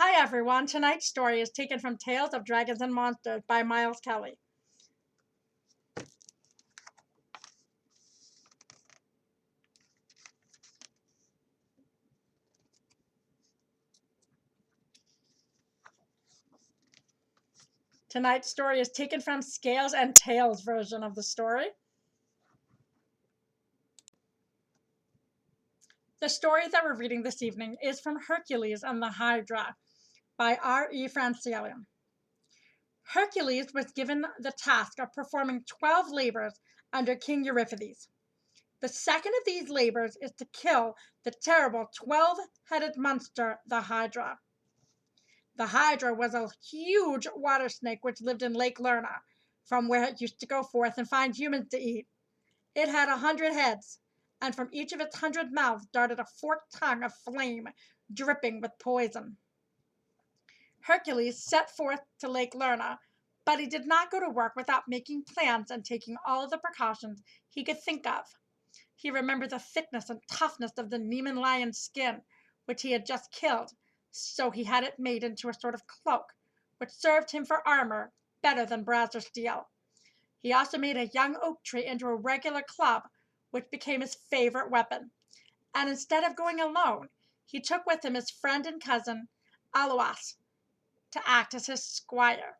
Hi everyone, tonight's story is taken from Tales of Dragons and Monsters by Miles Kelly. Tonight's story is taken from Scales and Tails version of the story. The story that we're reading this evening is from Hercules and the Hydra by R.E. Francione. Hercules was given the task of performing 12 labors under King Euripides. The second of these labors is to kill the terrible 12-headed monster, the Hydra. The hydra was a huge water snake which lived in Lake Lerna, from where it used to go forth and find humans to eat. It had 100 heads, and from each of its 100 mouths darted a forked tongue of flame, dripping with poison. Hercules set forth to Lake Lerna, but he did not go to work without making plans and taking all of the precautions he could think of. He remembered the thickness and toughness of the Nemean lion's skin, which he had just killed, so he had it made into a sort of cloak, which served him for armor better than brass or steel. He also made a young oak tree into a regular club, which became his favorite weapon. And instead of going alone, he took with him his friend and cousin, Aloas, to act as his squire.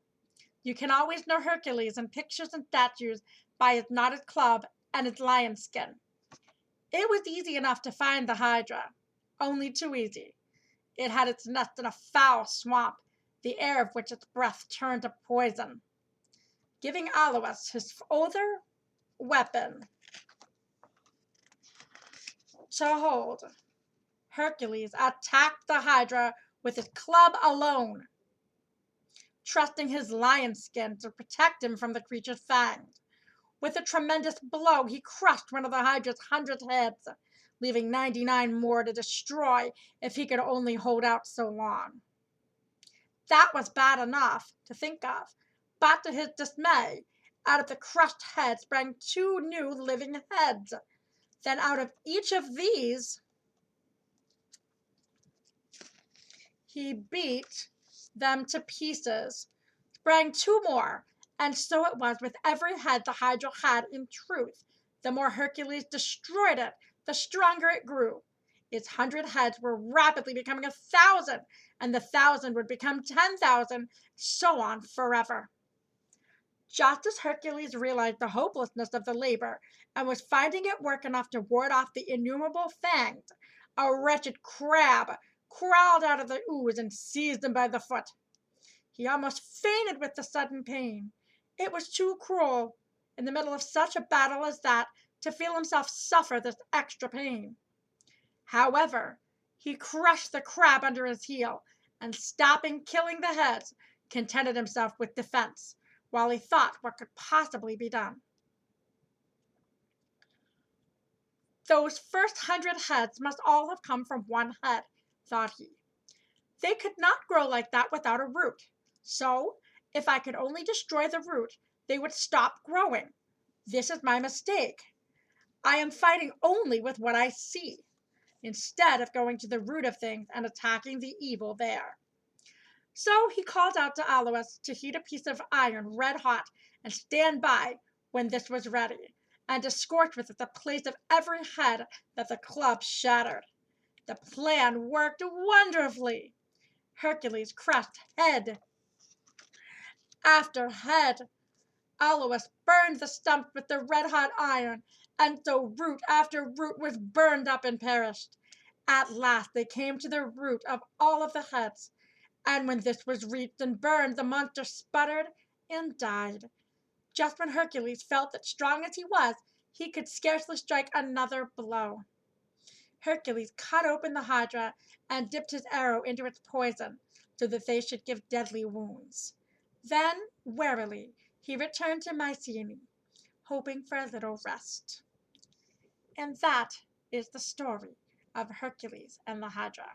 You can always know Hercules in pictures and statues by his knotted club and his lion skin. It was easy enough to find the Hydra, only too easy. It had its nest in a foul swamp, the air of which its breath turned to poison. Giving Alois his other weapon to hold, Hercules attacked the Hydra with his club alone, trusting his lion skin to protect him from the creature's fangs. With a tremendous blow, he crushed one of the Hydra's 100 heads, leaving 99 more to destroy if he could only hold out so long. That was bad enough to think of, but to his dismay, out of the crushed head sprang 2 new living heads. Then out of each of these, he beat them to pieces, sprang 2 more, and so it was with every head the Hydra had in truth. The more Hercules destroyed it, the stronger it grew. Its 100 heads were rapidly becoming 1,000, and the 1,000 would become 10,000, so on forever. Just as Hercules realized the hopelessness of the labor and was finding it work enough to ward off the innumerable fangs, a wretched crab crawled out of the ooze and seized him by the foot. He almost fainted with the sudden pain. It was too cruel, in the middle of such a battle as that, to feel himself suffer this extra pain. However, he crushed the crab under his heel, and stopping killing the heads, contented himself with defense, while he thought what could possibly be done. Those first 100 heads must all have come from one head, thought he. They could not grow like that without a root. So, if I could only destroy the root, they would stop growing. This is my mistake. I am fighting only with what I see, instead of going to the root of things and attacking the evil there. So he called out to Alois to heat a piece of iron red hot and stand by when this was ready, and to scorch with it the place of every head that the club shattered. The plan worked wonderfully. Hercules crushed head after head. Alois burned the stump with the red-hot iron, and so root after root was burned up and perished. At last they came to the root of all of the heads, and when this was reached and burned, the monster sputtered and died. Just when Hercules felt that strong as he was, he could scarcely strike another blow. Hercules cut open the Hydra and dipped his arrow into its poison, so that they should give deadly wounds. Then, warily, he returned to Mycenae, hoping for a little rest. And that is the story of Hercules and the Hydra.